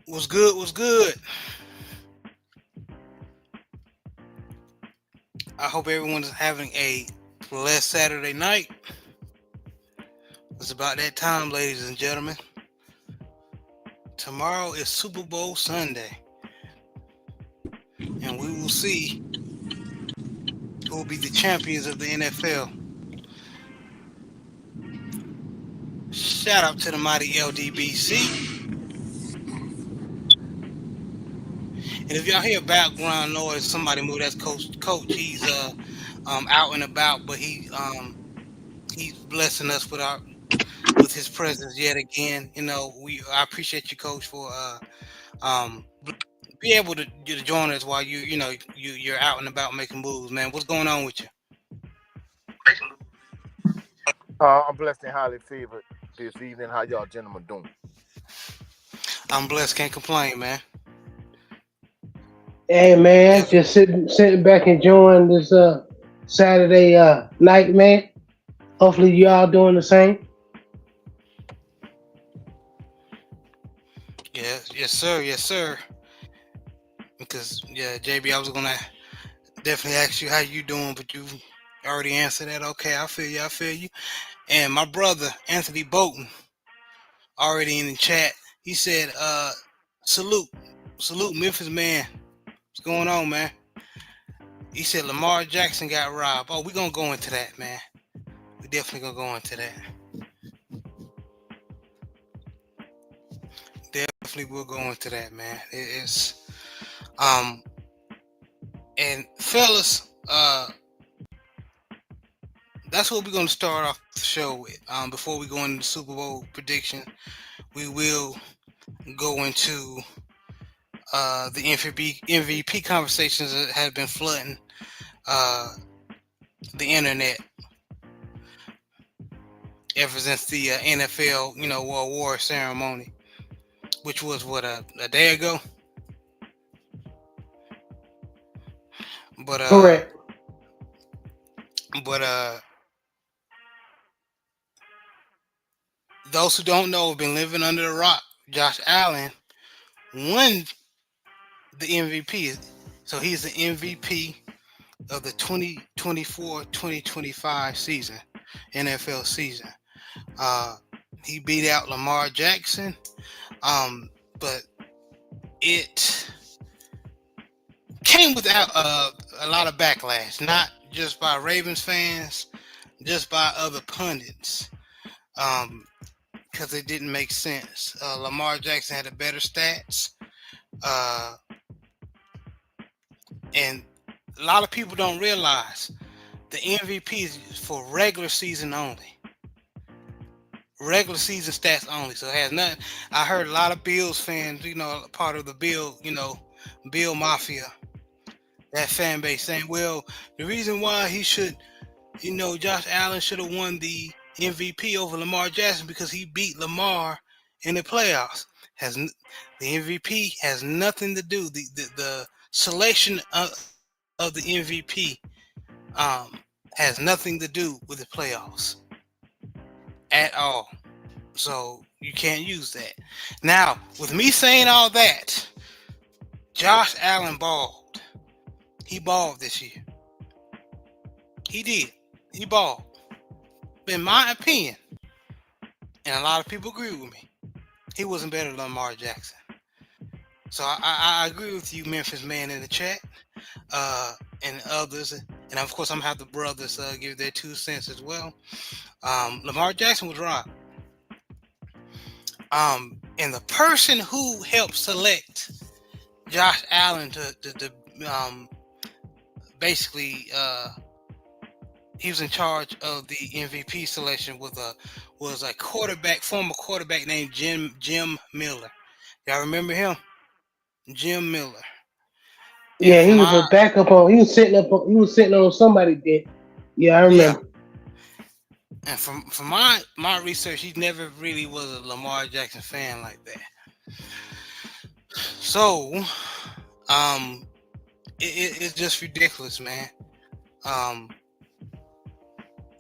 What's good? What's good? I hope everyone is having a blessed Saturday night. It's about that time, ladies and gentlemen. Tomorrow is Super Bowl Sunday, and we will see who will be the champions of the NFL. Shout out to the mighty LDBC. And if y'all hear background noise, somebody move. That's Coach. He's out and about, but he's blessing us with his presence yet again. I appreciate you, Coach, for um be able to join us while you're out and about making moves, man. What's going on with you? I'm blessed and highly favored this evening. How y'all gentlemen doing? I'm blessed, can't complain, man. Hey man, Definitely. just sitting back enjoying this Saturday night, man. Hopefully you all doing the same. Yes, sir, yes, sir. Because JB, I was gonna definitely ask you how you doing, but you already answered that. Okay, I feel you, I feel you. And my brother Anthony Bolton already in the chat. He said, salute, salute Memphis man. What's going on, man? He said Lamar Jackson got robbed. Oh, we gonna go into that, man. We definitely gonna go into that. Definitely will go into that, man. It's um and fellas, that's what we're gonna start off the show with. Before we go into the Super Bowl prediction, we will go into the MVP conversations that have been flooding uh the internet ever since the NFL, award ceremony, which was what a day ago. But Correct. but those who don't know have been living under the rock. Josh Allen won the MVP. So he's the MVP of the 2024-2025 season, NFL season. Uh, he beat out Lamar Jackson, but it came without a lot of backlash, not just by Ravens fans, just by other pundits, because it didn't make sense. Lamar Jackson had a better stats, uh, and a lot of people don't realize the MVP is for regular season only. Regular season stats only. So it has nothing. I heard a lot of Bills fans, part of the Bill Mafia, that fan base saying, well, the reason why Josh Allen should have won the MVP over Lamar Jackson because he beat Lamar in the playoffs. Has The MVP has nothing to do. The selection of the MVP has nothing to do with the playoffs at all. So you can't use that. Now, with me saying all that, Josh Allen balled. He balled this year. He did. He balled. In my opinion, and a lot of people agree with me, he wasn't better than Lamar Jackson. So I agree with you, Memphis man, in the chat, and others, and of course I'm gonna have the brothers give their 2 cents as well. Lamar Jackson was robbed. And the person who helped select Josh Allen to basically he was in charge of the MVP selection was a former quarterback named Jim Miller. Y'all remember him? Jim Miller. And Yeah, he from was a my backup on. He was sitting on somebody dead. Yeah, I yeah, remember. and from my research, he never really was a Lamar Jackson fan like that. So, um, it's just ridiculous, man. Um,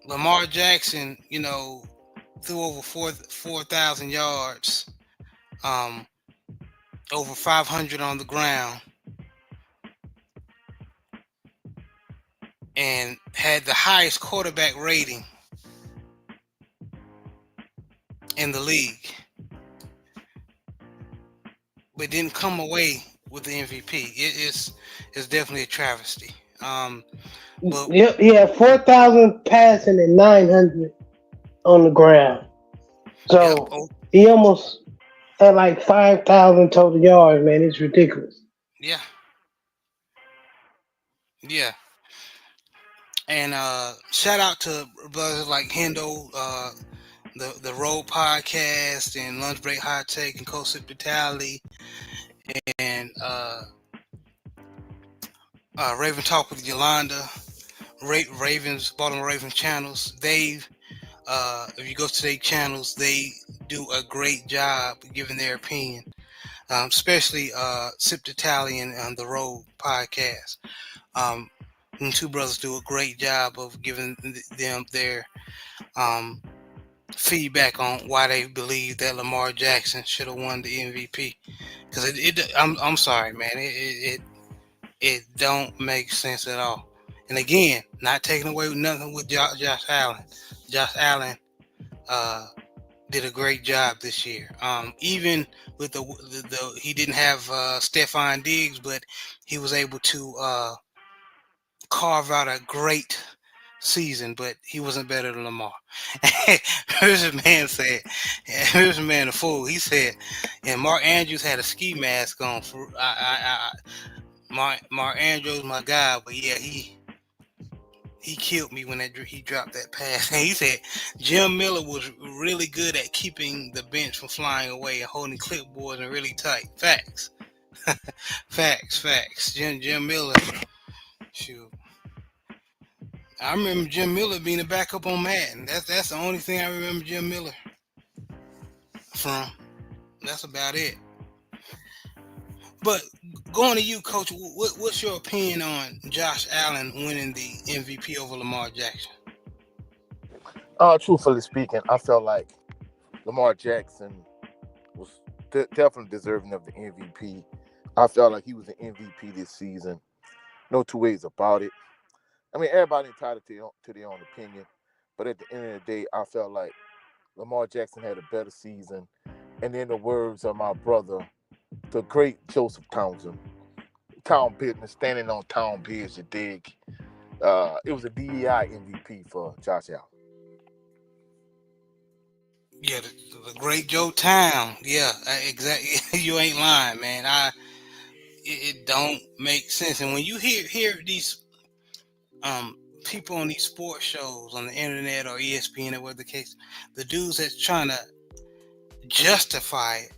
Lamar Jackson, threw over 4,000 yards. Um, over 500 on the ground, and had the highest quarterback rating in the league, but didn't come away with the MVP. It's definitely a travesty. But Yep, he had 4,000 passing and 900 on the ground. yep, So oh he almost had like 5,000 total yards, man. It's ridiculous. yeah, yeah. And shout out to brothers like Hendo, the Road Podcast, and Lunch Break Hot Take, and Coast Hospitality, and Raven Talk with Yolanda, Ravens, Baltimore Ravens channels. If you go to their channels, they do a great job giving their opinion, especially Sip the Tally and the Road Podcast. And two brothers do a great job of giving them their um, feedback on why they believe that Lamar Jackson should have won the MVP. Because I'm sorry, man, it don't make sense at all. And again, not taking away nothing with Josh Allen. Josh Allen did a great job this year. Even with the he didn't have Stephon Diggs, but he was able to carve out a great season, but he wasn't better than Lamar. Here's a man said, here's a man a fool. He said, and Mark Andrews had a ski mask on. For Mark Andrews, my guy, but yeah, he killed me when he dropped that pass. And he said Jim Miller was really good at keeping the bench from flying away and holding clipboards and really tight. Facts, facts. Jim Miller, shoot. I remember Jim Miller being a backup on Madden. That's the only thing I remember Jim Miller from. That's about it. But going to you, Coach, what's your opinion on Josh Allen winning the MVP over Lamar Jackson? Truthfully speaking, I felt like Lamar Jackson was definitely deserving of the MVP. I felt like he was an MVP this season. No two ways about it. I mean, everybody entitled to their own opinion, but at the end of the day, I felt like Lamar Jackson had a better season. And in the words of my brother, the great Joseph Townsend, town business, standing on town biz, you dig. It was a DEI MVP for Josh Allen. Yeah, the great Joe Town. Yeah, exactly. You ain't lying, man. It don't make sense. And when you hear these people on these sports shows on the internet or ESPN or whatever the case, the dudes that's trying to justify it,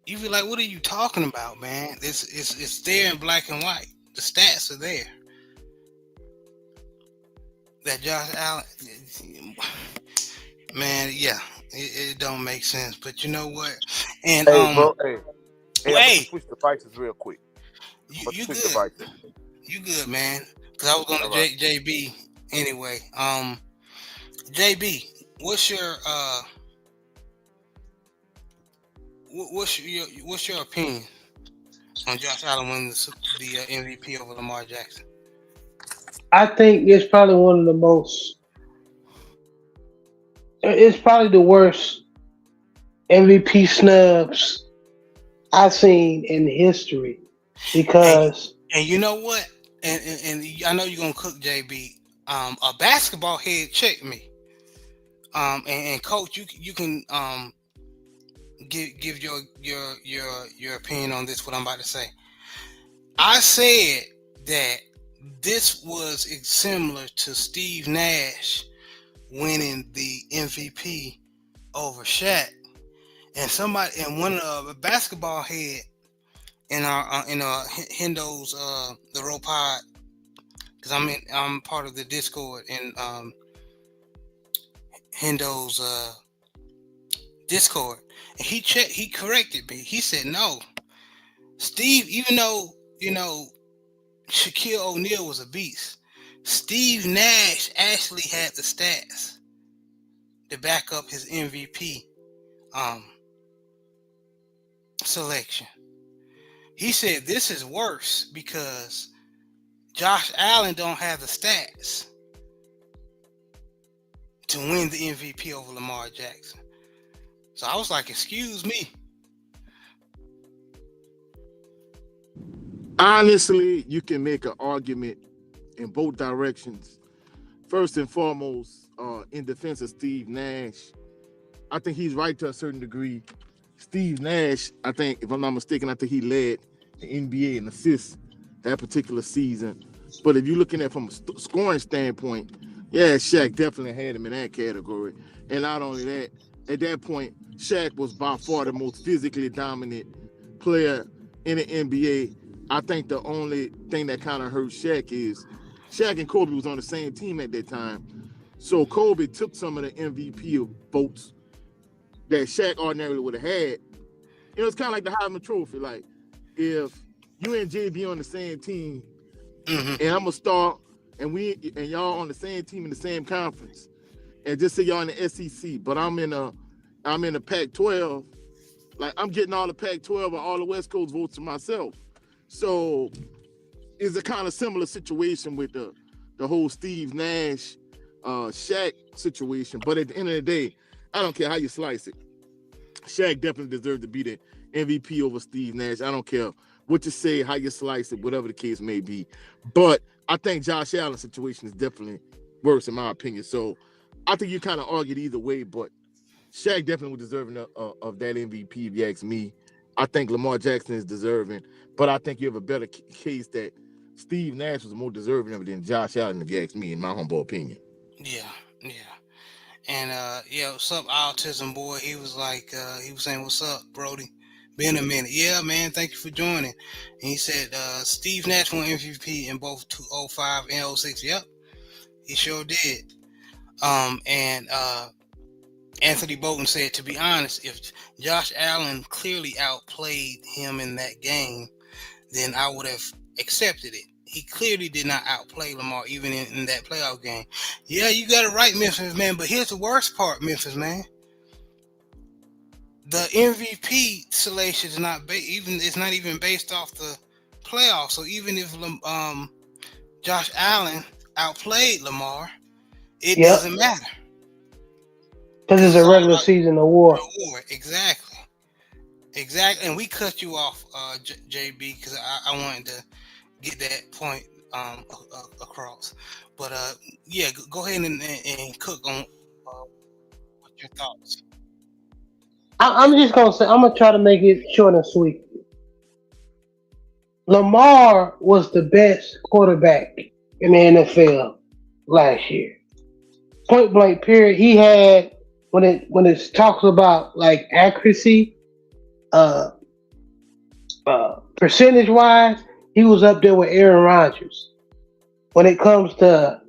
you be like, what are you talking about, man? It's there in black and white. The stats are there. That Josh Allen, man, yeah, it don't make sense. But you know what? And Hey, bro, hey, I'm about to hey, switch devices real quick. I'm about to you switch good? devices. You good, man? Because I was going All to right. JB anyway. JB, what's your what's your opinion on Josh Allen winning the MVP over Lamar Jackson? I think it's probably one of the most. It's probably the worst MVP snubs I've seen in history And because and you know what? And I know you're gonna cook JB. A basketball head checked me. And coach, you can give your opinion on this. What I'm about to say. I said that this was similar to Steve Nash winning the MVP over Shaq, and one of the basketball head in our Hendo's the Row Pod, because I'm part of the Discord in Hendo's Discord, and he corrected me. He said no, Steve, even though Shaquille O'Neal was a beast, Steve Nash actually had the stats to back up his MVP um selection. He said this is worse because Josh Allen don't have the stats to win the MVP over Lamar Jackson. So I was like, excuse me. Honestly, you can make an argument in both directions. First and foremost, in defense of Steve Nash, I think he's right to a certain degree. Steve Nash, I think, if I'm not mistaken, I think he led the NBA in assists that particular season. But if you're looking at from a scoring standpoint, yeah, Shaq definitely had him in that category. And not only that, at that point, Shaq was by far the most physically dominant player in the NBA. I think the only thing that kind of hurt Shaq is Shaq and Kobe was on the same team at that time. So Kobe took some of the MVP votes that Shaq ordinarily would have had. You know, it's kind of like the Heisman Trophy. Like, if you and JB on the same team, and I'm a star, and y'all on the same team in the same conference, and just say y'all in the SEC, but I'm in the Pac-12. Like, I'm getting all the Pac-12 or all the West Coast votes to myself. So it's a kind of similar situation with the whole Steve Nash, Shaq situation. But at the end of the day, I don't care how you slice it. Shaq definitely deserved to be the MVP over Steve Nash. I don't care what you say, how you slice it, whatever the case may be. But I think Josh Allen's situation is definitely worse, in my opinion. So I think you kind of argued either way, but Shaq definitely was deserving of that MVP, if you ask me. I think Lamar Jackson is deserving, but I think you have a better case that Steve Nash was more deserving of it than Josh Allen, if you ask me, in my humble opinion. Yeah, yeah. And yeah, what's up, autism boy? He was like, he was saying, "What's up, Brody? Been a minute." Yeah, man. Thank you for joining. And he said, Steve Nash won MVP in both 2005 and 06. Yep, he sure did. And Anthony Bolton said, to be honest, if Josh Allen clearly outplayed him in that game, then I would have accepted it. He clearly did not outplay Lamar even in that playoff game. Yeah, you got it right, Memphis, man. But here's the worst part, Memphis, man. The MVP selection is not it's not even based off the playoffs. So even if Josh Allen outplayed Lamar, it doesn't matter. Because it's a regular season award. Exactly. Exactly. And we cut you off, JB, because I wanted to get that point across. But yeah, go ahead and cook on what your thoughts. I'm just gonna say, I'm gonna try to make it short and sweet. Lamar was the best quarterback in the NFL last year. Point blank period. He had, when it talks about like accuracy, uh, percentage wise, he was up there with Aaron Rodgers. When it comes to,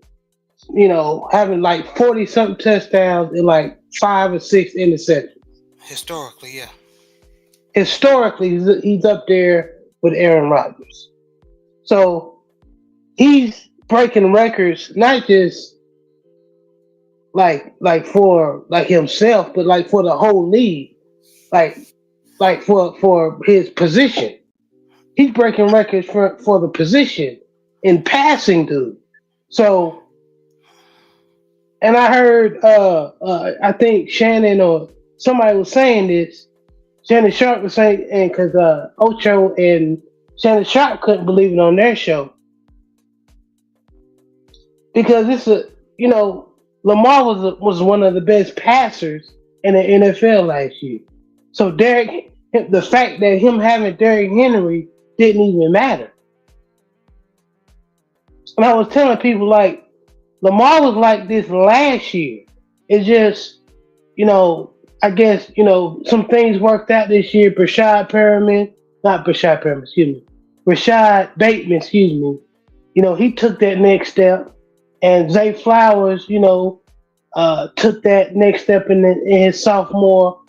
having like 40 something touchdowns and like 5 or 6 interceptions. Historically, yeah. Historically, he's up there with Aaron Rodgers. So he's breaking records, not just like for like himself, but like for the whole league, like for his position. He's breaking records for the position in passing, dude. So, and I heard, I think Shannon or somebody was saying this. Shannon Sharp was saying, and because Ocho and Shannon Sharp couldn't believe it on their show because Lamar was one of the best passers in the NFL last year. So the fact that him having Derrick Henry didn't even matter. And I was telling people like Lamar was like this last year. It's just, I guess, some things worked out this year. Rashad Bateman, excuse me. He took that next step. And Zay Flowers, took that next step in his sophomore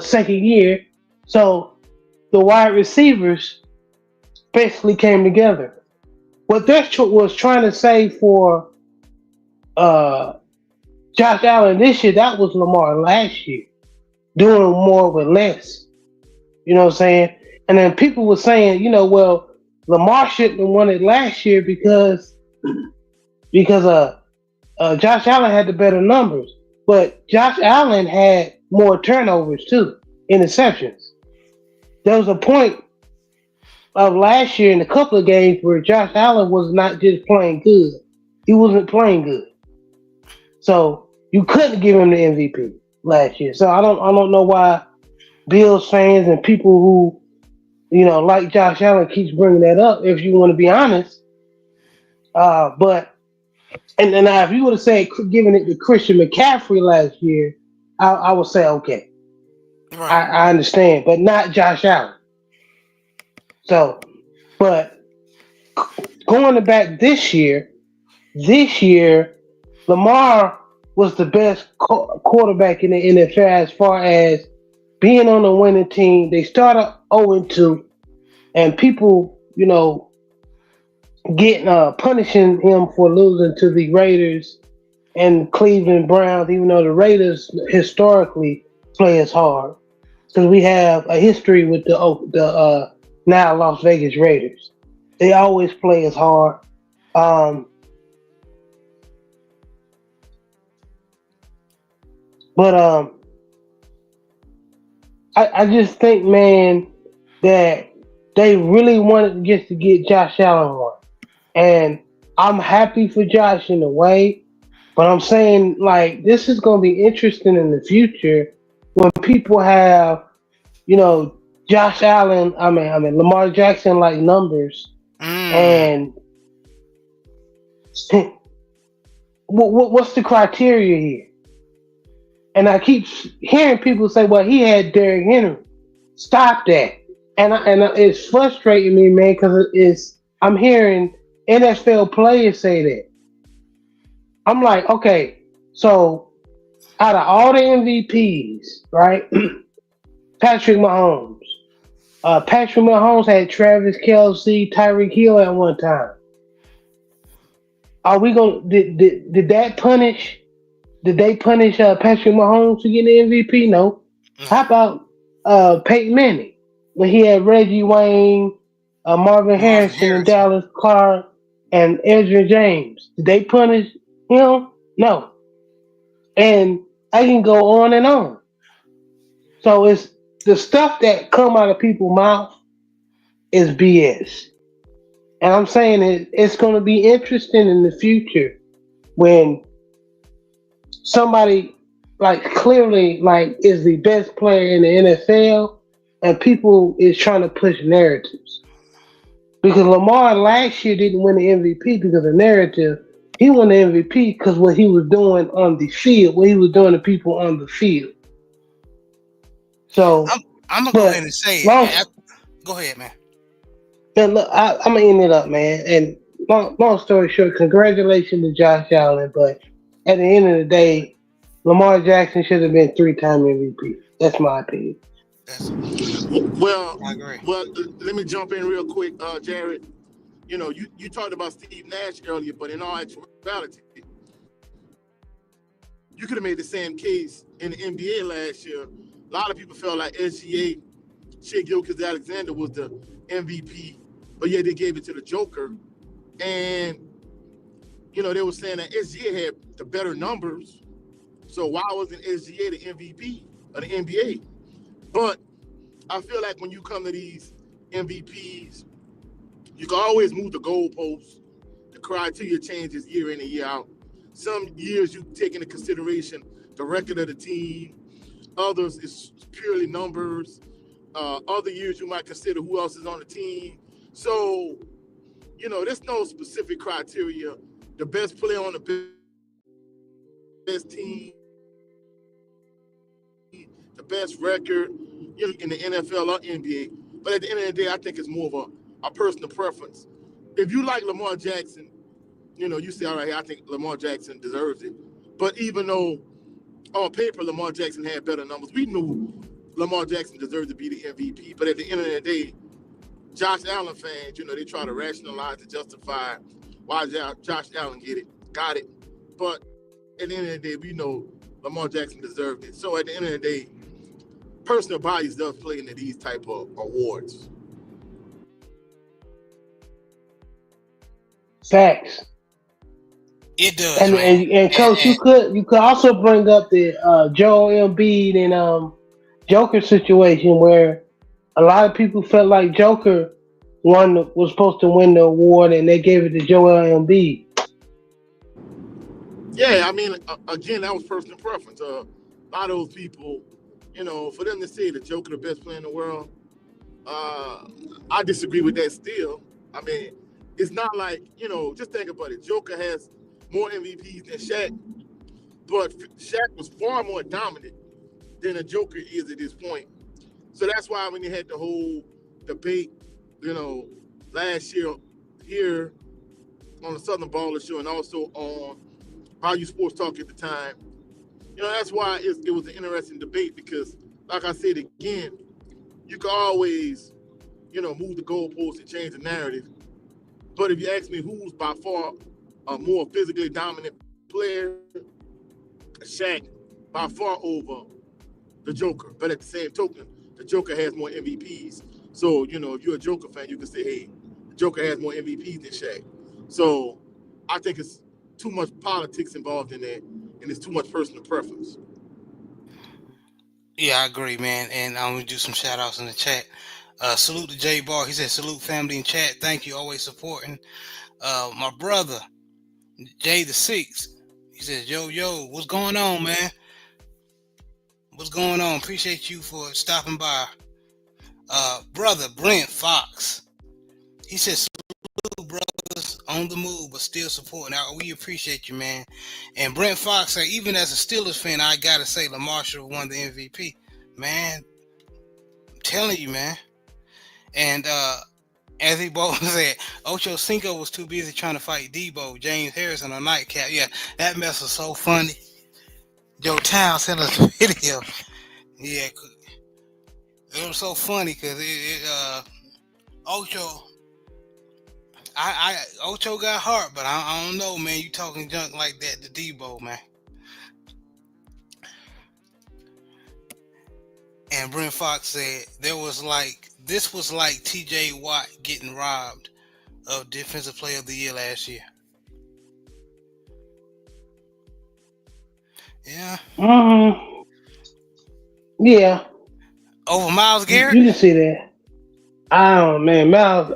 second year. So the wide receivers basically came together. What that was trying to say for Josh Allen this year, that was Lamar last year, doing more with less. You know what I'm saying? And then people were saying, well, Lamar shouldn't have won it last year because Josh Allen had the better numbers, but Josh Allen had more turnovers too, interceptions. There was a point of last year in a couple of games where Josh Allen was not just playing good; he wasn't playing good. So you couldn't give him the MVP last year. So I don't know why Bills fans and people who like Josh Allen keeps bringing that up. If you want to be honest, but and now if you would have said giving it to Christian McCaffrey last year, I would say okay, Right. I understand, but not Josh Allen. So, but going back this year Lamar was the best quarterback in the NFL as far as being on a winning team. They started 0-2, and people, getting punishing him for losing to the Raiders and Cleveland Browns, even though the Raiders historically play as hard because we have a history with the now Las Vegas Raiders. They always play as hard. Um, but I just think, man, that they really wanted just to get Josh Allen one. And I'm happy for Josh in a way, but I'm saying like this is gonna be interesting in the future when people have, you know, Josh Allen, I mean Lamar Jackson like numbers Mm. and what's the criteria here? And I keep hearing people say, "Well, he had Derrick Henry." Stop that. It's frustrating me, man, because I'm hearing NFL players say that. I'm like, okay, so out of all the MVPs, right? Patrick Mahomes. Patrick Mahomes had Travis Kelsey, Tyreek Hill at one time. Are we going? Did that punish? Did they punish Patrick Mahomes to get the MVP? No. No. How about Peyton Manning when he had Reggie Wayne, Marvin Marvin Harrison, and Harrison. Dallas Clark and Ezra James? Did they punish him? No. And I can go on and on. So it's the stuff that come out of people's mouth is BS. And I'm saying it's going to be interesting in the future when somebody like clearly like is the best player in the NFL and people is trying to push narratives. Because Lamar last year didn't win the MVP because of narrative. He won the MVP because what he was doing on the field, what he was doing to people on the field. I'm So, I'm gonna go ahead but and say it. long, Go ahead, man. and look, I'm gonna end it up, man. And long story short, congratulations to Josh Allen. But at the end of the day, Lamar Jackson should have been three-time MVP. That's my opinion. That's Well, I agree. well, let me jump in real quick, Jared. You talked about Steve Nash earlier, but in all actuality, you could have made the same case in the NBA last year. A lot of people felt like SGA, Shea Gilchrist Alexander, was the MVP, but yet they gave it to the Joker. And, they were saying that SGA had the better numbers. So why wasn't SGA the MVP of the NBA? But I feel like when you come to these MVPs, you can always move the goalposts. The criteria changes year in and year out. Some years you take into consideration the record of the team. Others is purely numbers. Other years you might consider who else is on the team. So, there's no specific criteria. The best player on the best team, the best record, in the NFL or NBA. But at the end of the day, I think it's more of a personal preference. If you like Lamar Jackson, you say, all right, I think Lamar Jackson deserves it. But even though on paper Lamar Jackson had better numbers, we knew Lamar Jackson deserved to be the MVP. But at the end of the day, Josh Allen fans, they try to rationalize and justify why Josh Allen got it. But at the end of the day, we know Lamar Jackson deserved it. So at the end of the day, personal bias does play into these type of awards. Facts. It does, And man. coach, And you could also bring up the Joel Embiid and Joker situation where a lot of people felt like Joker was supposed to win the award and they gave it to Joel Embiid. Yeah, I mean, again, that was personal preference. A lot of those people, for them to say the Joker the best player in the world, uh, I disagree with that still. I mean, it's not like, just think about it. Joker has more MVPs than Shaq, but Shaq was far more dominant than a Joker is at this point. So that's why when you had the whole debate, last year here on the Southern Baller Show and also on Value Sports Talk at the time, that's why it was an interesting debate because, like I said again, you can always, move the goalposts and change the narrative. But if you ask me who's by far a more physically dominant player, Shaq by far over the Joker. But at the same token, the Joker has more MVPs. So, if you're a Joker fan, you can say, hey, the Joker has more MVPs than Shaq. So I think it's too much politics involved in that, and it's too much personal preference. yeah, I agree, man. And I'm gonna do some shout outs in the chat. Salute to Jay Bar. He said, salute family in chat. Thank you, always supporting. My brother, Jay the Six. He says, yo, what's going on, man? What's going on? Appreciate you for stopping by. Brother Brent Fox. He says, salute brothers on the move, but still supporting. We appreciate you, man. And Brent Fox said, even as a Steelers fan, I gotta say Lamar should have won the MVP. Man, I'm telling you, man. And Anthony Bolton said, Ocho Cinco was too busy trying to fight Debo, James Harrison on nightcap. Yeah, that mess was so funny. Joe Town sent us a video. Yeah, it was so funny because Ocho, Ocho got heart, but I don't know, man. You talking junk like that to Debo, man. And Brent Fox said this was like T.J. Watt getting robbed of Defensive Player of the Year last year. Yeah. Mm-hmm. Yeah. Over Myles Garrett? You can see that. Oh man, Miles.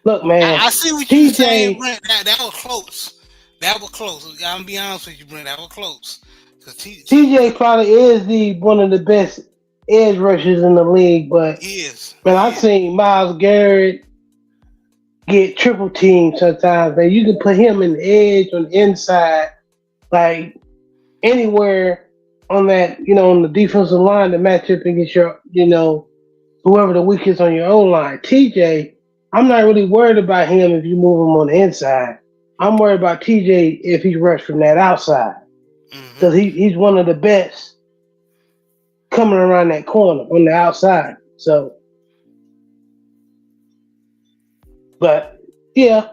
Look, man. I see what you're saying, Brent. That was close. That was close. I'm gonna be honest with you, Brent. That was close. TJ probably is one of the best edge rushers in the league, but I've seen Myles Garrett get triple teamed sometimes. Man, you can put him in the edge on the inside, like anywhere on that, on the defensive line to match up against your, whoever the weakest on your own line. TJ, I'm not really worried about him if you move him on the inside. I'm worried about TJ if he rushed from that outside. Because he's one of the best coming around that corner on the outside. So, but yeah,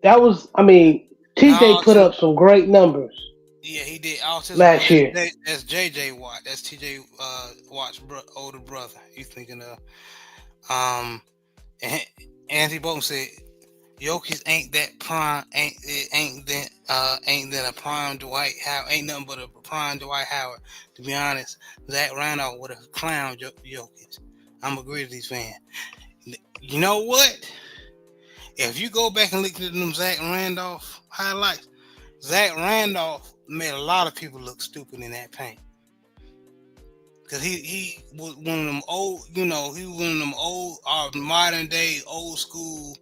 that was. I mean, TJ put up some great numbers. Yeah, he did. Last year. That's JJ Watt. That's TJ Watt's older brother. He's thinking of. And Anthony Bolton said, Jokic ain't that prime, ain't that a prime Dwight Howard, ain't nothing but a prime Dwight Howard. To be honest, Zach Randolph would have clowned Jokic. I'm a Grizzlies fan. You know what? If you go back and look at them Zach Randolph highlights, Zach Randolph made a lot of people look stupid in that paint. Cause he was one of them old, he was one of them old, modern day, old school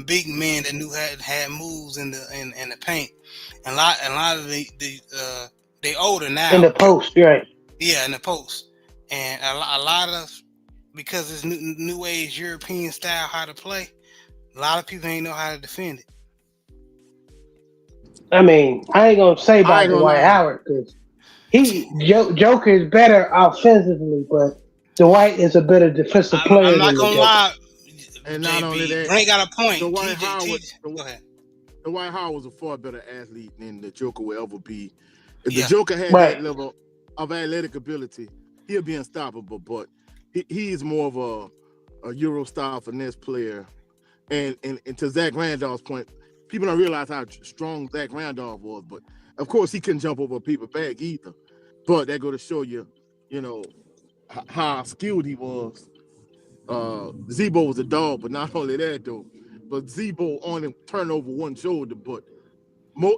big men that knew had moves in the paint, and a lot of they older now in the post, right? Yeah, in the post, and a lot of because it's new age European style how to play. A lot of people ain't know how to defend it. I mean, I ain't gonna say about Dwight Howard because Joker is better offensively, but Dwight is a better defensive player. I'm not gonna lie. And not only that, Brent got a point. Dwight Go Howard was a far better athlete than the Joker will ever be. If the Joker had that level of athletic ability, he'll be unstoppable. But he is more of a Euro style finesse player. And to Zach Randolph's point, people don't realize how strong Zach Randolph was. But of course, he couldn't jump over a paper bag either. But that go to show you, how skilled he was. Zebo was a dog, but not only that though, but Zebo only turned over one shoulder. But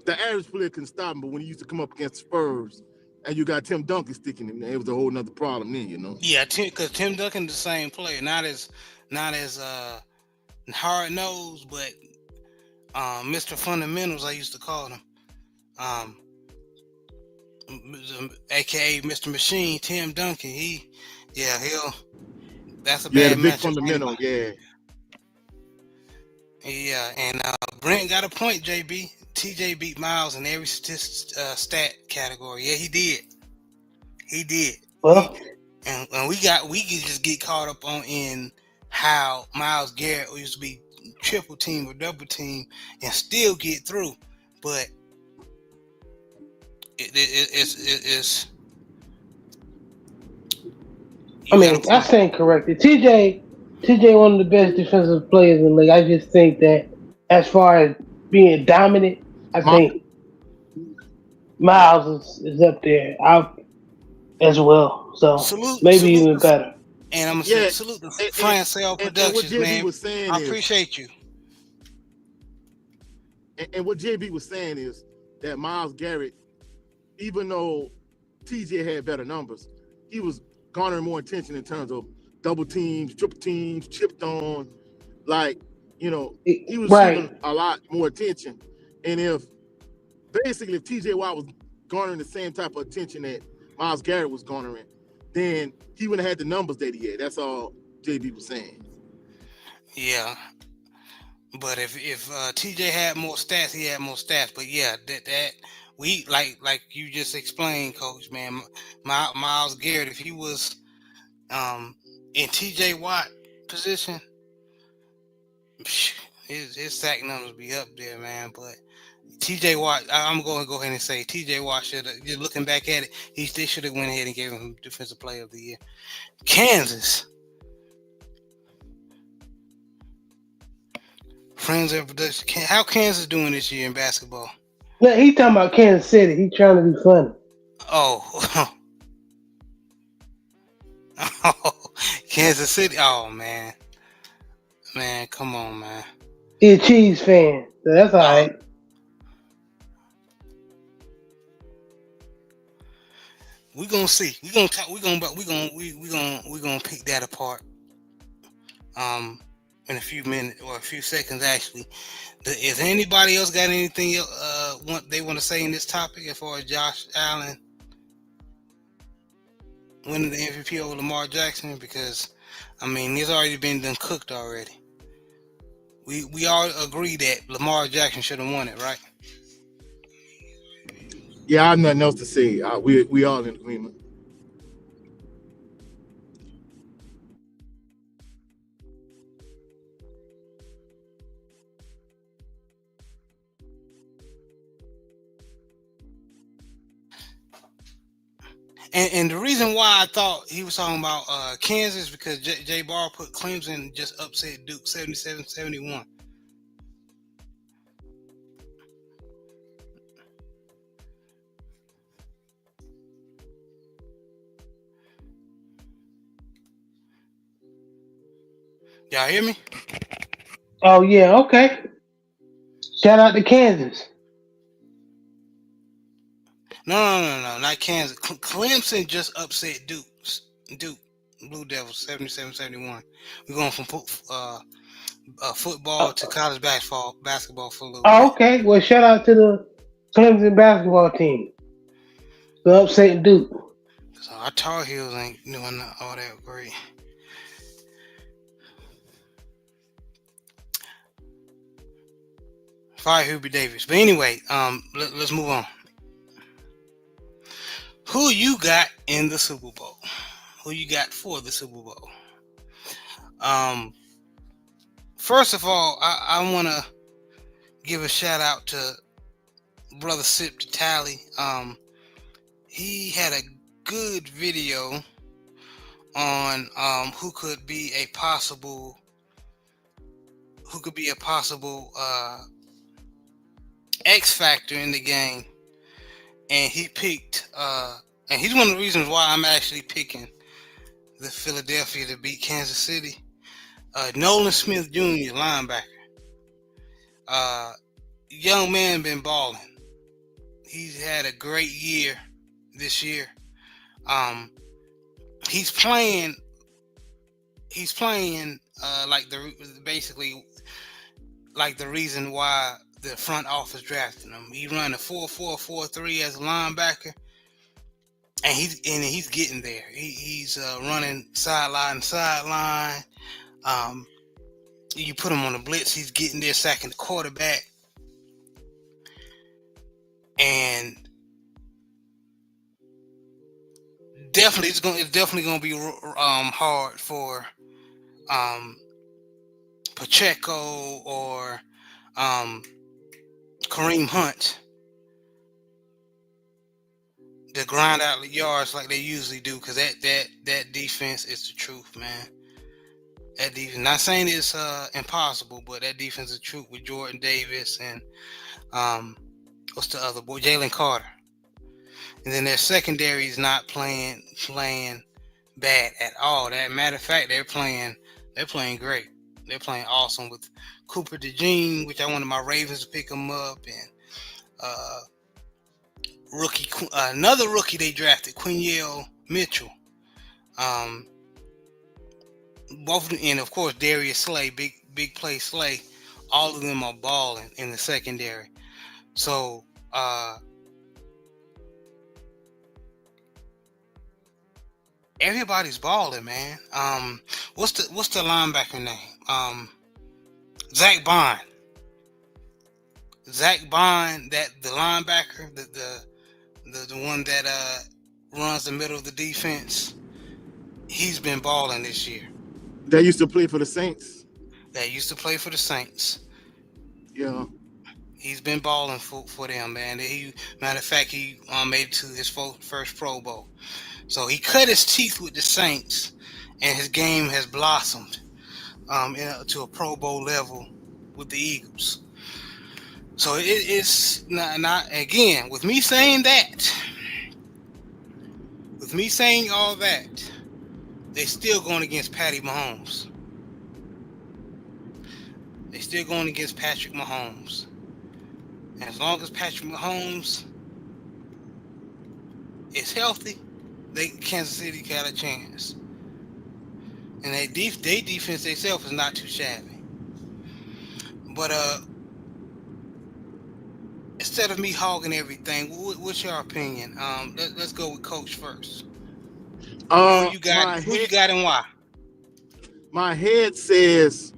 the average player can stop him. But when he used to come up against Spurs, and you got Tim Duncan sticking him, it was a whole nother problem then. Yeah, because Tim Duncan the same player, not as hard nosed, but Mr. Fundamentals I used to call him, aka Mr. Machine. Tim Duncan, that's a Yeah, the bad big matchup. fundamental. Yeah. Yeah, and Brent got a point. JB, TJ beat Miles in every stat category. Yeah, he did. He did. Well, And we can just get caught up in how Myles Garrett used to be triple team or double team and still get through, but it's. I mean, that's incorrect. TJ, one of the best defensive players in the league. I just think that as far as being dominant, I think Miles is up there as well. So maybe even better. And I'm gonna salute the Francel Productions, and what JB man. was saying I appreciate you. And what JB was saying is that Myles Garrett, even though TJ had better numbers, he was garnering more attention in terms of double teams, triple teams, chipped on. Like, he was receiving a lot more attention. And if TJ Watt was garnering the same type of attention that Myles Garrett was garnering, then he wouldn't have had the numbers that he had. That's all JB was saying. Yeah. But if TJ had more stats, he had more stats. But yeah, that we like you just explained, Coach, man. Myles Garrett, if he was in TJ Watt position, his sack numbers be up there, man. But TJ Watt, I'm going to go ahead and say TJ Watt should have. Just looking back at it, they should have went ahead and gave him Defensive Player of the Year. Kansas. Friends of production. How Kansas doing this year in basketball? No, he talking about Kansas City. He trying to be funny. Oh, Kansas City. Oh man, come on, man. He a Chiefs fan, so that's all right. We gonna see. We gonna talk. We gonna pick that apart. In a few minutes or a few seconds, actually. Is anybody else got anything they want to say in this topic as far as Josh Allen winning the MVP over Lamar Jackson? Because I mean, it's already been done cooked already. We all agree that Lamar Jackson should have won it, right? Yeah, I have nothing else to say. We all in agreement. And the reason why I thought he was talking about Kansas because Jay Barr put Clemson just upset Duke 77-71. Y'all hear me? Oh yeah, okay. Shout out to Kansas. No, not Kansas. Clemson just upset Duke Blue Devils 77-71. We're going from football to college basketball for a little bit. Okay. Well, shout out to the Clemson basketball team. The upset Duke. So our Tar Heels ain't doing all that great. Fire Hubie Davis. But anyway, let's move on. Who you got in the Super Bowl? Who you got for the Super Bowl? First of all, I want to give a shout out to Brother Sip Tally. He had a good video on who could be a possible X factor in the game, and he picked and he's one of the reasons why I'm actually picking the Philadelphia to beat Kansas City. Nolan Smith Jr., linebacker. Young man been balling. He's had a great year this year. He's playing like basically like the reason why the front office drafted him. He run a 4-4-4-3 as a linebacker, and he's getting there. He's running sideline to sideline. You put him on the blitz, he's getting there, sacking the quarterback, and it's definitely gonna be hard for Pacheco or Kareem Hunt to grind out the yards like they usually do, because that defense is the truth, man. That defense, not saying it's impossible, but that defense is the truth with Jordan Davis and what's the other boy, Jalen Carter. And then their secondary is not playing bad at all. That matter of fact, they're playing great. They're playing awesome with Cooper DeJean, which I wanted my Ravens to pick him up, and another rookie they drafted, Quinyell Mitchell. Both, and of course Darius Slay, big play Slay. All of them are balling in the secondary. So everybody's balling, man. What's the linebacker name? Zach Bond. Zach Bond, that the linebacker, the one that runs the middle of the defense. He's been balling this year. That used to play for the Saints. Yeah. He's been balling for them, man. Matter of fact, he made it to his first Pro Bowl. So he cut his teeth with the Saints, and his game has blossomed to a Pro Bowl level with the Eagles. So it's not again, with me saying all that, they're still going against Patty Mahomes. They're still going against Patrick Mahomes. And as long as Patrick Mahomes is healthy, Kansas City got a chance. And their defense themselves is not too shabby. But instead of me hogging everything, what's your opinion? Let's go with Coach first. Who you got and why? My head says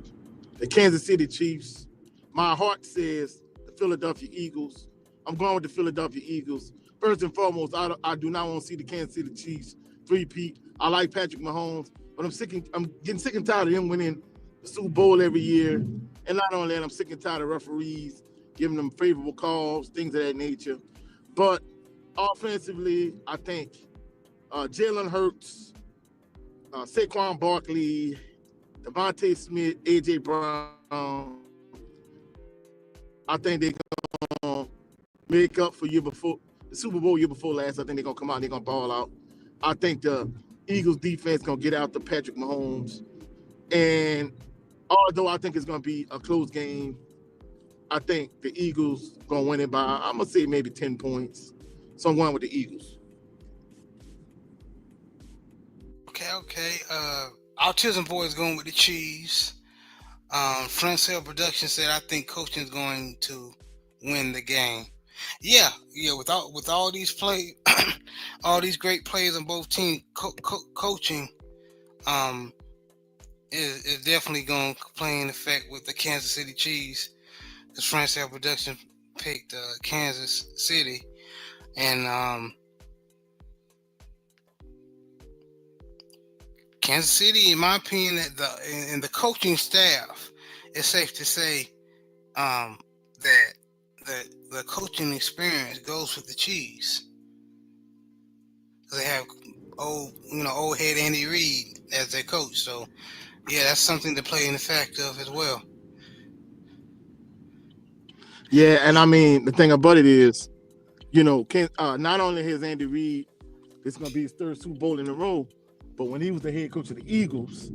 the Kansas City Chiefs. My heart says the Philadelphia Eagles. I'm going with the Philadelphia Eagles. First and foremost, I do not want to see the Kansas City Chiefs three-peat. I like Patrick Mahomes, but I'm getting sick and tired of him winning the Super Bowl every year. And not only that, I'm sick and tired of referees giving them favorable calls, things of that nature. But offensively, I think Jalen Hurts, Saquon Barkley, Devontae Smith, A.J. Brown, I think they're going to make up for the Super Bowl year before last. I think they're going to come out and they're going to ball out. I think the Eagles defense going to get out to Patrick Mahomes. And although I think it's going to be a close game, I think the Eagles going to win it by, I'm going to say maybe 10 points. So I'm going with the Eagles. Okay. Autism Boy is going with the Chiefs. Francel Production said, I think coaching is going to win the game. Yeah. With all these all these great players on both teams, coaching is definitely going to play in effect with the Kansas City Chiefs, because Francel Production picked Kansas City, and Kansas City, in my opinion, in the coaching staff, it's safe to say that the coaching experience goes with the Chiefs. They have old head Andy Reid as their coach. So yeah, that's something to play in the fact of as well. Yeah, and I mean the thing about it is, not only has Andy Reid, it's gonna be his third Super Bowl in a row, but when he was the head coach of the Eagles,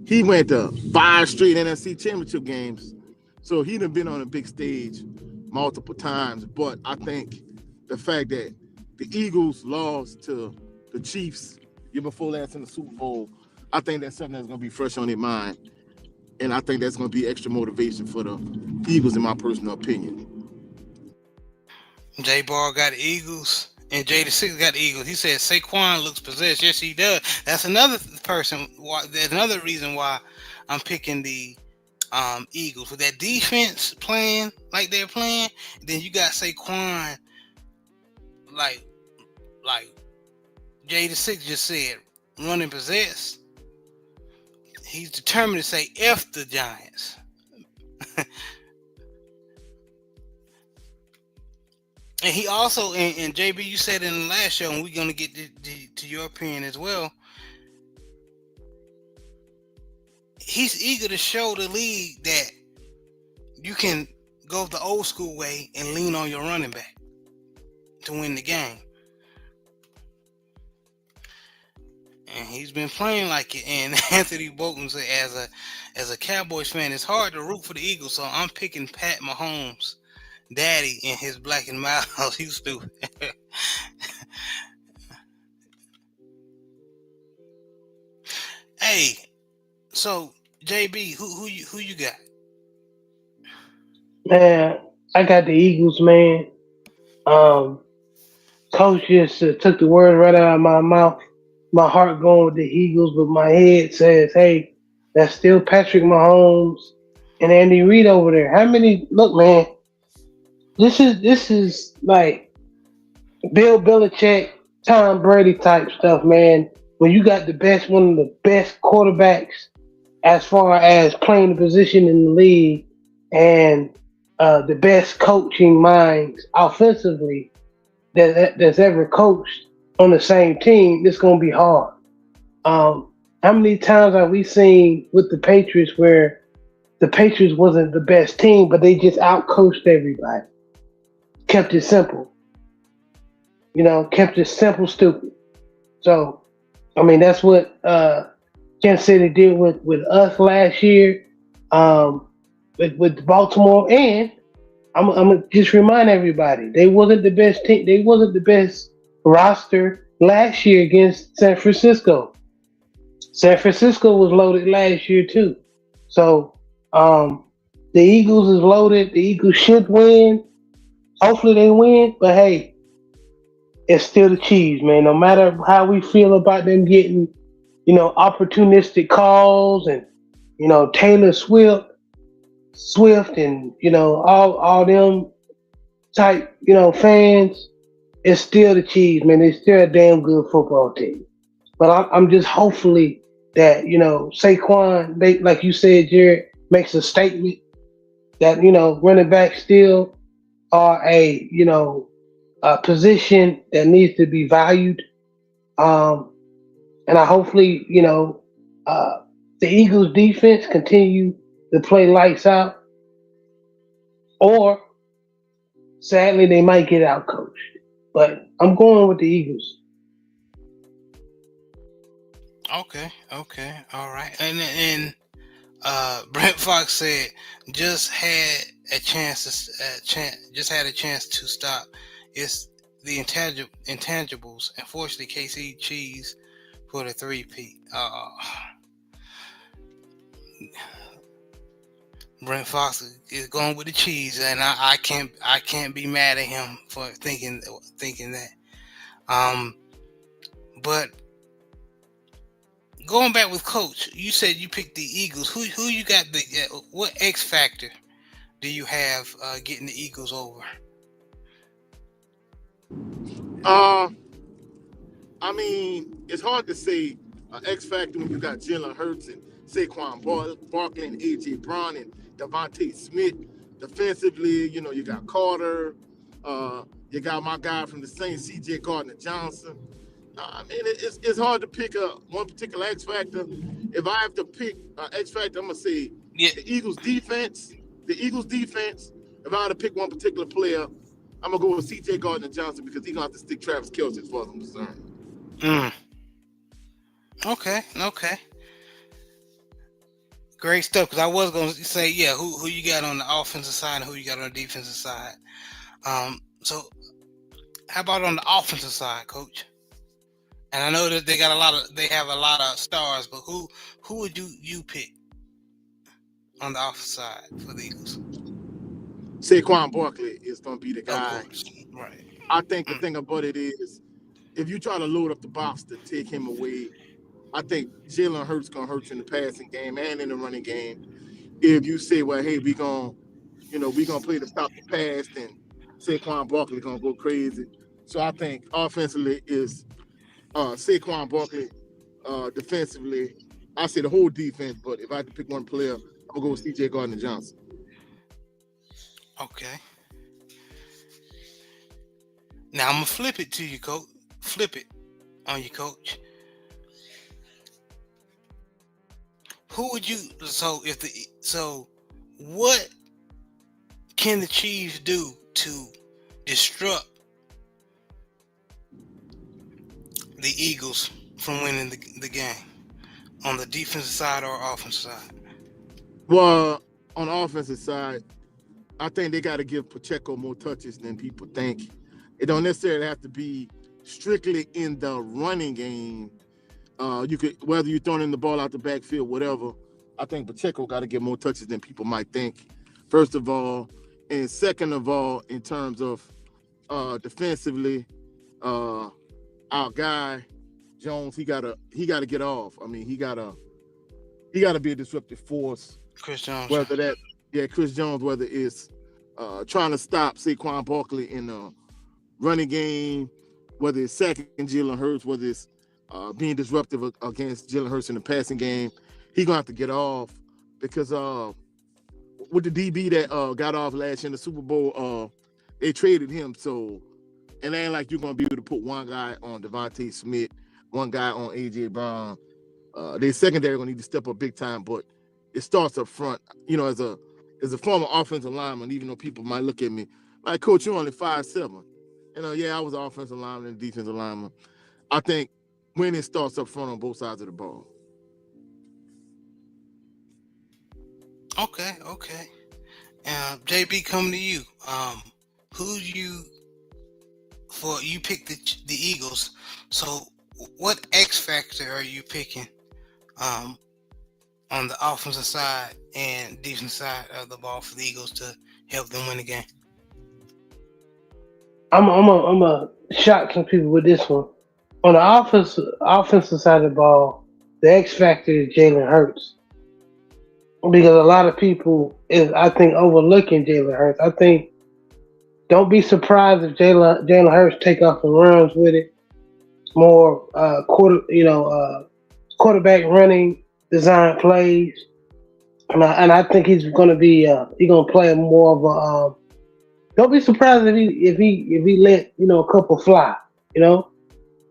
he went to 5 straight NFC Championship games. So he done been on a big stage multiple times. But I think the fact that the Eagles lost to the Chiefs year before last in the Super Bowl, I think that's something that's gonna be fresh on their mind. And I think that's gonna be extra motivation for the Eagles, in my personal opinion. J Bar got the Eagles. And Jay the Six got the Eagles. He said Saquon looks possessed. Yes, he does. That's another person. There's another reason why I'm picking the Eagles with that defense playing like they're playing. Then you got Saquon, like like Jay the Six just said, running possess. He's determined to say F the Giants. And he also, and JB, you said in the last show, and we're going to get to your opinion as well. He's eager to show the league that you can go the old school way and lean on your running back to win the game. And he's been playing like it. And Anthony Bolton said, as a Cowboys fan, it's hard to root for the Eagles, so I'm picking Pat Mahomes. Daddy in his black and mild. He's stupid. Hey, so JB, who you got? Man, I got the Eagles, man. Coach just took the words right out of my mouth. My heart going with the Eagles, but my head says, "Hey, that's still Patrick Mahomes and Andy Reid over there." How many? Look, man, this is like Bill Belichick, Tom Brady type stuff, man. When you got one of the best quarterbacks as far as playing the position in the league, and the best coaching minds offensively that's ever coached on the same team, it's gonna be hard. How many times have we seen with the Patriots where the Patriots wasn't the best team, but they just outcoached everybody, kept it simple, kept it simple, stupid. So, I mean, that's what Kansas City did with us last year, with Baltimore, and I'm gonna just remind everybody they wasn't the best team. They wasn't the best roster last year against San Francisco. San Francisco was loaded last year too. So the Eagles is loaded. The Eagles should win. Hopefully they win. But hey, it's still the Chiefs, man. No matter how we feel about them getting, opportunistic calls and Taylor Swift, and all them type fans, it's still the Chiefs, man. They're still a damn good football team. But I'm just hopefully that Saquon, they, like you said, Jared, makes a statement that running backs still are a position that needs to be valued. And I hopefully the Eagles defense continue to play lights out, or sadly they might get out coached. But I'm going with the Eagles. Okay, all right. And Brent Fox said just had a chance to stop. It's the intangibles. Unfortunately, KC Cheese for the 3P. Brent Fox is going with the cheese, and I can't be mad at him for thinking that. But going back with Coach, you said you picked the Eagles. Who you got? What X factor do you have getting the Eagles over? I mean, it's hard to say X factor when you got Jalen Hurts and Saquon Barkley and AJ Brown and Devontae Smith. Defensively, you got Carter. You got my guy from the Saints, CJ Gardner Johnson. I mean, it's hard to pick a one particular X factor. If I have to pick an X factor, I'm gonna say Yeah. the Eagles defense. The Eagles defense. If I had to pick one particular player, I'm gonna go with C.J. Gardner Johnson because he's gonna have to stick Travis Kelce as far as I'm concerned. Mm. Okay. Okay. Great stuff. Because I was going to say, yeah, who you got on the offensive side and who you got on the defensive side. So how about on the offensive side, Coach? And I know that they have a lot of stars, but who would you pick on the offensive side for the Eagles? Saquon Barkley is gonna be the Of guy. course, right? I think the Mm. thing about it is, if you try to load up the box to take him away, I think Jalen Hurts gonna hurt you in the passing game and in the running game. If you say, well, hey, we gonna play to stop the pass, then Saquon Barkley gonna go crazy. So I think offensively is Saquon Barkley. Defensively, I say the whole defense. But if I had to pick one player, I'm gonna go with C.J. Gardner Johnson. Okay. Now I'm gonna flip it to you, Coach. Flip it on you, Coach. Who would you? So what can the Chiefs do to disrupt the Eagles from winning the game on the defensive side or offensive side? Well, on the offensive side, I think they got to give Pacheco more touches than people think. It don't necessarily have to be strictly in the running game. You could, whether you're throwing in the ball out the backfield, whatever. I think Pacheco got to get more touches than people might think. First of all, and second of all, in terms of defensively, our guy Jones, he gotta get off. I mean, he gotta be a disruptive force. Chris Jones. Whether that, yeah, Chris Jones, whether it's trying to stop Saquon Barkley in the running game, whether it's sacking Jalen Hurts, whether it's being disruptive against Jalen Hurts in the passing game, he's gonna have to get off because with the DB that got off last year in the Super Bowl, they traded him. So it ain't like you're gonna be able to put one guy on Devontae Smith, one guy on AJ Brown. Their secondary gonna need to step up big time, but it starts up front. You know, as a former offensive lineman, even though people might look at me like, Coach, you're only 5'7". Yeah, I was an offensive lineman and defensive lineman. I think when it starts up front on both sides of the ball. Okay. JB, coming to you. Who you picked the Eagles? So what X factor are you picking? On the offensive side and defensive side of the ball for the Eagles to help them win the game? I'm a shock some people with this one. On the offensive side of the ball, the X factor is Jalen Hurts because a lot of people is I think overlooking Jalen Hurts. I think don't be surprised if Jalen Hurts take off and runs with it. More quarterback running design plays, and I think he's gonna be he's gonna play more of a. Don't be surprised if he let a couple fly.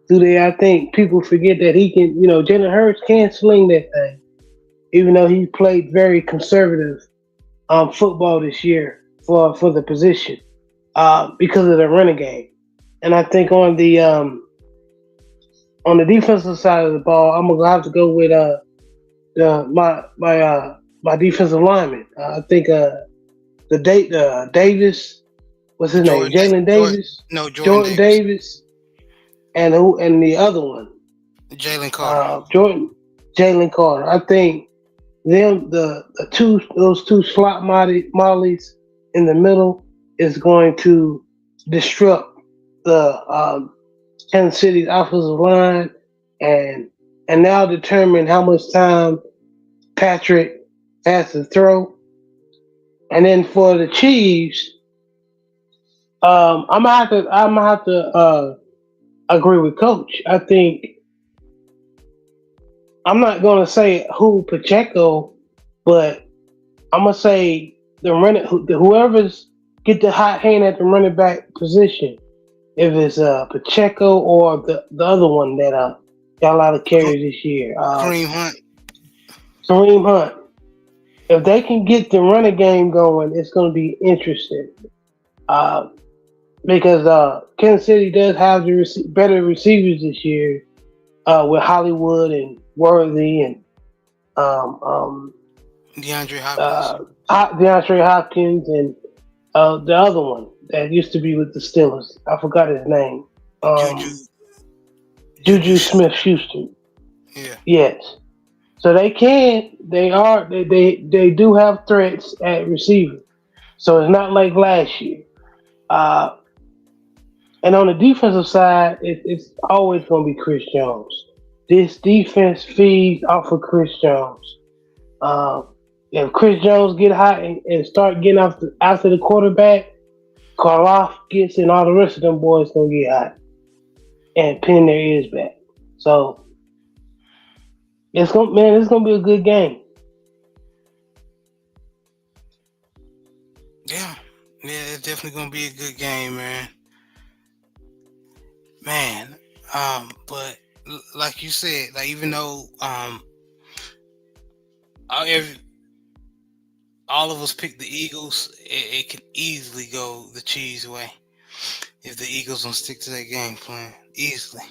Through there, I think people forget that he can. Jalen Hurts can sling that thing, even though he played very conservative football this year for the position because of the running game. And I think on the defensive side of the ball, I'm gonna have to go with my defensive lineman. I think Davis, what's his name? Jalen Davis. Jordan Davis, and the other one, Jalen Carter. Jalen Carter. I think those two slot mollies in the middle is going to disrupt the Kansas City's offensive line and now determine how much time Patrick has to throw. And then for the Chiefs, I'm gonna have to agree with Coach. I think I'm not gonna say who Pacheco, but I'm gonna say whoever's get the hot hand at the running back position. if it's Pacheco or the other one that got a lot of carries this year, Kareem Hunt. Kareem Hunt. If they can get the running game going, it's going to be interesting. Uh, because Kansas City does have the better receivers this year with Hollywood and Worthy and um, um, DeAndre Hopkins. DeAndre Hopkins and the other one that used to be with the Steelers. I forgot his name. Juju. Juju Juju Smith. Smith-Schuster. Yeah. Yes. So they can. They do have threats at receiver. So it's not like last year. Uh, and on the defensive side, it's always going to be Chris Jones. This defense feeds off of Chris Jones. Uh, if Chris Jones get hot and start getting after the quarterback, Karloff gets and all the rest of them boys gonna get hot and pin their ears back. So it's gonna be a good game. Yeah. Yeah, it's definitely gonna be a good game, man. Man. But like you said, like even though every all of us picked the Eagles, it can easily go the Chiefs way if the Eagles don't stick to their game plan easily.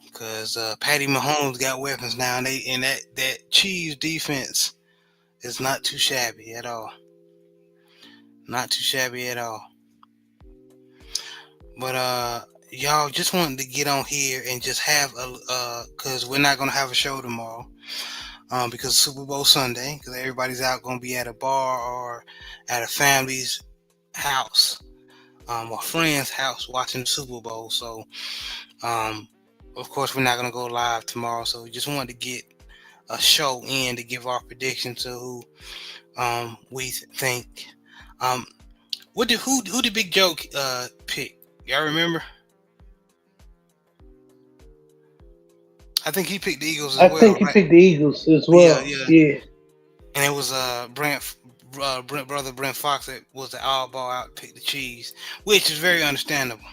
Because Patty Mahomes got weapons now, and that Chiefs defense is not too shabby at all. Not too shabby at all. But y'all just wanted to get on here and just have because we're not gonna have a show tomorrow. Because Super Bowl Sunday, because everybody's out going to be at a bar or at a family's house, or friend's house watching the Super Bowl. So, of course, we're not going to go live tomorrow. So we just wanted to get a show in to give our prediction to who we think. Who did Big Joe pick? Y'all remember? I think he picked the Eagles as I well, think he right? picked the Eagles as Yeah, well. yeah. Yeah. And it was brother Brent Fox that was the oddball out to pick the Chiefs, which is very understandable.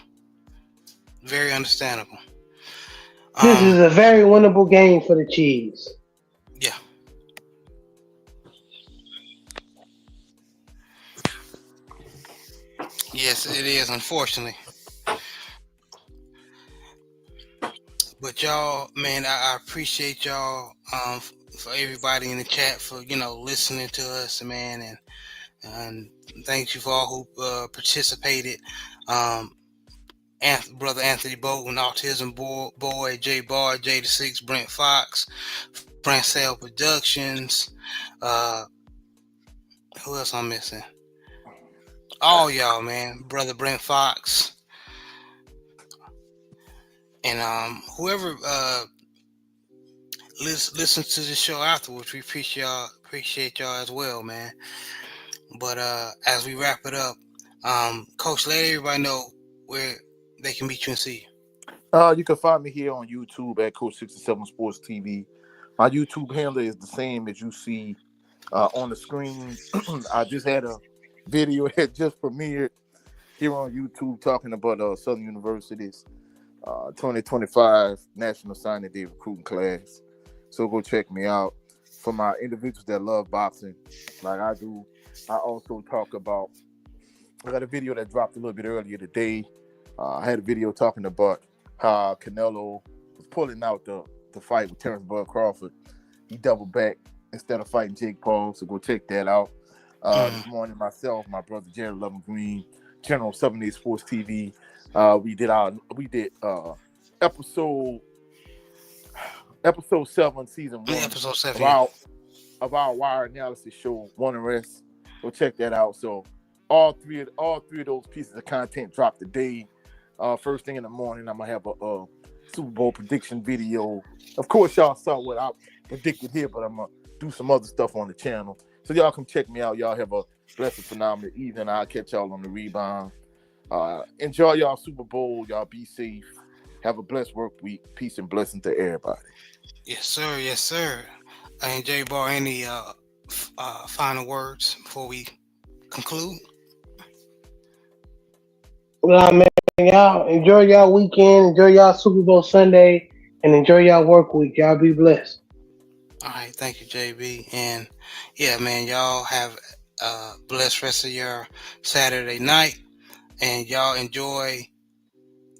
Very understandable. This is a very winnable game for the Chiefs. Yeah. Yes, it is, unfortunately. But y'all, man, I appreciate y'all for everybody in the chat for listening to us, man, and thank you for all who participated. Brother Anthony Bolton, Autism Boy, J Bar, J the Six, Brent Fox, Francel Productions. Who else I'm missing? All y'all, man. Brother Brent Fox. And whoever listens to the show afterwards, we appreciate y'all as well, man. But as we wrap it up, Coach, let everybody know where they can meet you and see you. You can find me here on YouTube at Coach 67 Sports TV. My YouTube handle is the same as you see on the screen. I just had a video that just premiered here on YouTube talking about Southern University's 2025 National Signing Day recruiting class. So go check me out. For my individuals that love boxing, like I do, I also talk about. I got a video that dropped a little bit earlier today. I had a video talking about how Canelo was pulling out the fight with Terrence Bud Crawford. He doubled back instead of fighting Jake Paul. So go check that out. This morning, myself, my brother Jared Lovin Green, Channel 78 Sports TV. We did episode 7, season 1 Episode 7 of our wire analysis show, One and Rest. Go check that out. So all three of those pieces of content dropped today. First thing in the morning, I'm gonna have a Super Bowl prediction video. Of course, y'all saw what I predicted here, but I'm gonna do some other stuff on the channel. So y'all come check me out. Y'all have a blessed, phenomenal evening. I'll catch y'all on the rebound. Enjoy y'all Super Bowl. Y'all be safe. Have a blessed work week. Peace and blessing to everybody. Yes, sir. Yes, sir. And J Bar, any final words before we conclude? Well, man, Y'all enjoy y'all weekend, enjoy y'all Super Bowl Sunday, and enjoy y'all work week. Y'all be blessed. All right, thank you, JB. And yeah, man, y'all have a blessed rest of your Saturday night, and y'all enjoy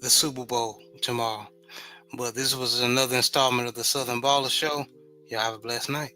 the Super Bowl tomorrow. But this was another installment of the Southern Baller Show. Y'all have a blessed night.